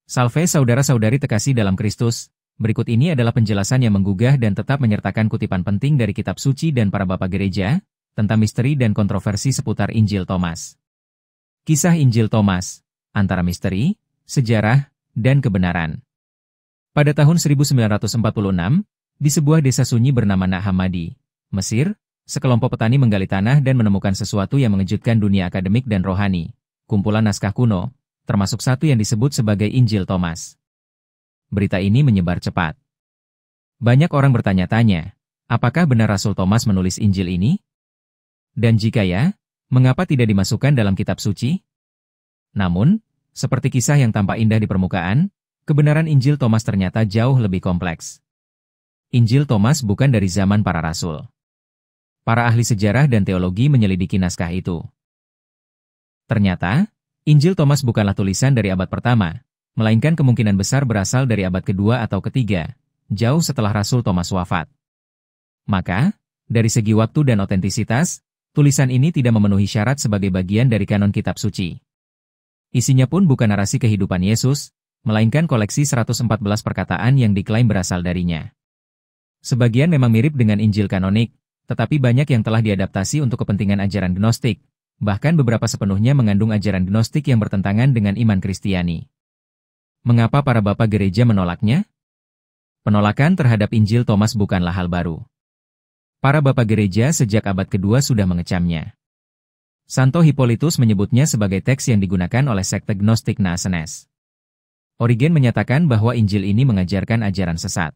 Salve saudara-saudari terkasih dalam Kristus, berikut ini adalah penjelasan yang menggugah dan tetap menyertakan kutipan penting dari kitab suci dan para bapak gereja, tentang misteri dan kontroversi seputar Injil Thomas. Kisah Injil Thomas, antara misteri, sejarah, dan kebenaran. Pada tahun 1946, di sebuah desa sunyi bernama Nahamadi, Mesir, sekelompok petani menggali tanah dan menemukan sesuatu yang mengejutkan dunia akademik dan rohani, kumpulan naskah kuno, termasuk satu yang disebut sebagai Injil Thomas. Berita ini menyebar cepat. Banyak orang bertanya-tanya, apakah benar Rasul Thomas menulis Injil ini? Dan jika ya, mengapa tidak dimasukkan dalam kitab suci? Namun, seperti kisah yang tampak indah di permukaan, kebenaran Injil Thomas ternyata jauh lebih kompleks. Injil Thomas bukan dari zaman para rasul. Para ahli sejarah dan teologi menyelidiki naskah itu. Ternyata, Injil Thomas bukanlah tulisan dari abad pertama, melainkan kemungkinan besar berasal dari abad kedua atau ketiga, jauh setelah Rasul Thomas wafat. Maka, dari segi waktu dan otentisitas, tulisan ini tidak memenuhi syarat sebagai bagian dari kanon kitab suci. Isinya pun bukan narasi kehidupan Yesus, melainkan koleksi 114 perkataan yang diklaim berasal darinya. Sebagian memang mirip dengan Injil kanonik, tetapi banyak yang telah diadaptasi untuk kepentingan ajaran Gnostik, bahkan beberapa sepenuhnya mengandung ajaran Gnostik yang bertentangan dengan iman Kristiani. Mengapa para bapak gereja menolaknya? Penolakan terhadap Injil Thomas bukanlah hal baru. Para bapak gereja sejak abad kedua sudah mengecamnya. Santo Hippolytus menyebutnya sebagai teks yang digunakan oleh sekte Gnostik Naasene. Origen menyatakan bahwa Injil ini mengajarkan ajaran sesat.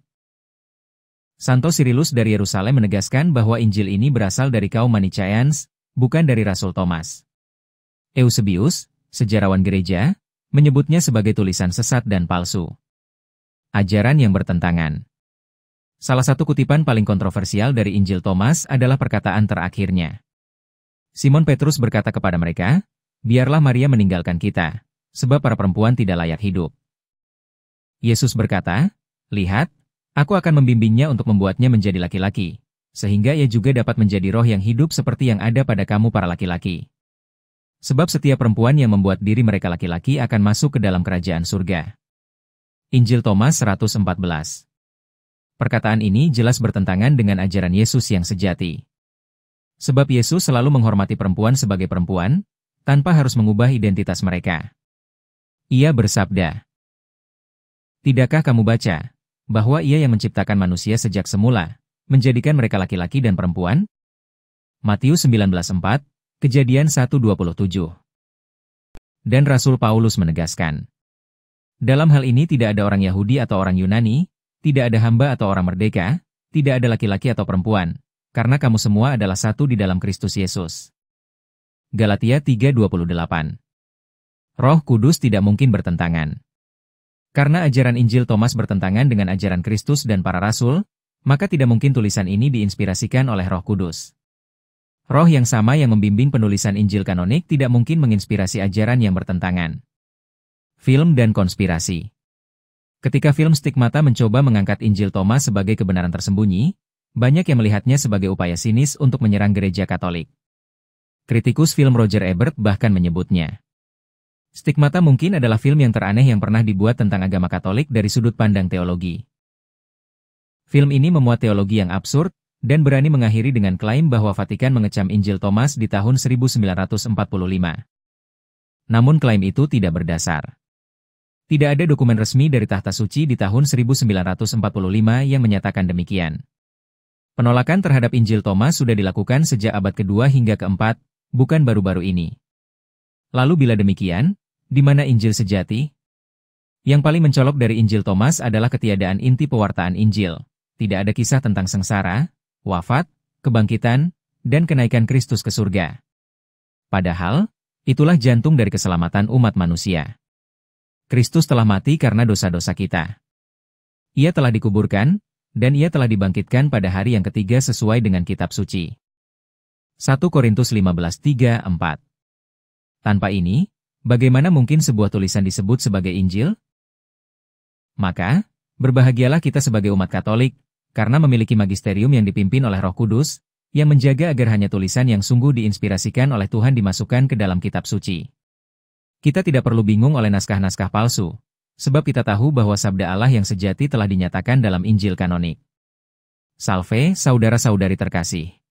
Santo Cyrillus dari Yerusalem menegaskan bahwa Injil ini berasal dari kaum Manichaeans, bukan dari Rasul Thomas. Eusebius, sejarawan gereja, menyebutnya sebagai tulisan sesat dan palsu. Ajaran yang bertentangan. Salah satu kutipan paling kontroversial dari Injil Thomas adalah perkataan terakhirnya. Simon Petrus berkata kepada mereka, "Biarlah Maria meninggalkan kita, sebab para perempuan tidak layak hidup." Yesus berkata, "Lihat, aku akan membimbingnya untuk membuatnya menjadi laki-laki, sehingga ia juga dapat menjadi roh yang hidup seperti yang ada pada kamu para laki-laki. Sebab setiap perempuan yang membuat diri mereka laki-laki akan masuk ke dalam kerajaan surga." Injil Thomas 114. Perkataan ini jelas bertentangan dengan ajaran Yesus yang sejati. Sebab Yesus selalu menghormati perempuan sebagai perempuan, tanpa harus mengubah identitas mereka. Ia bersabda, "Tidakkah kamu baca, bahwa Ia yang menciptakan manusia sejak semula, menjadikan mereka laki-laki dan perempuan?" Matius 19:4, Kejadian 1:27. Dan Rasul Paulus menegaskan, dalam hal ini tidak ada orang Yahudi atau orang Yunani, tidak ada hamba atau orang merdeka, tidak ada laki-laki atau perempuan, karena kamu semua adalah satu di dalam Kristus Yesus. Galatia 3:28. Roh Kudus tidak mungkin bertentangan. Karena ajaran Injil Thomas bertentangan dengan ajaran Kristus dan para rasul, maka tidak mungkin tulisan ini diinspirasikan oleh Roh Kudus. Roh yang sama yang membimbing penulisan Injil kanonik tidak mungkin menginspirasi ajaran yang bertentangan. Film dan konspirasi. Ketika film Stigmata mencoba mengangkat Injil Thomas sebagai kebenaran tersembunyi, banyak yang melihatnya sebagai upaya sinis untuk menyerang gereja Katolik. Kritikus film Roger Ebert bahkan menyebutnya, Stigmata mungkin adalah film yang teraneh yang pernah dibuat tentang agama Katolik dari sudut pandang teologi. Film ini memuat teologi yang absurd, dan berani mengakhiri dengan klaim bahwa Vatikan mengecam Injil Thomas di tahun 1945. Namun klaim itu tidak berdasar. Tidak ada dokumen resmi dari Tahta Suci di tahun 1945 yang menyatakan demikian. Penolakan terhadap Injil Thomas sudah dilakukan sejak abad kedua hingga keempat, bukan baru-baru ini. Lalu bila demikian, di mana Injil sejati? Yang paling mencolok dari Injil Thomas adalah ketiadaan inti pewartaan Injil. Tidak ada kisah tentang sengsara, wafat, kebangkitan, dan kenaikan Kristus ke surga. Padahal, itulah jantung dari keselamatan umat manusia. Kristus telah mati karena dosa-dosa kita. Ia telah dikuburkan, dan Ia telah dibangkitkan pada hari yang ketiga sesuai dengan kitab suci. 1 Korintus 15:3-4. Tanpa ini, bagaimana mungkin sebuah tulisan disebut sebagai Injil? Maka, berbahagialah kita sebagai umat Katolik, karena memiliki magisterium yang dipimpin oleh Roh Kudus, yang menjaga agar hanya tulisan yang sungguh diinspirasikan oleh Tuhan dimasukkan ke dalam kitab suci. Kita tidak perlu bingung oleh naskah-naskah palsu, Sebab kita tahu bahwa sabda Allah yang sejati telah dinyatakan dalam Injil kanonik. Salve, saudara-saudari terkasih.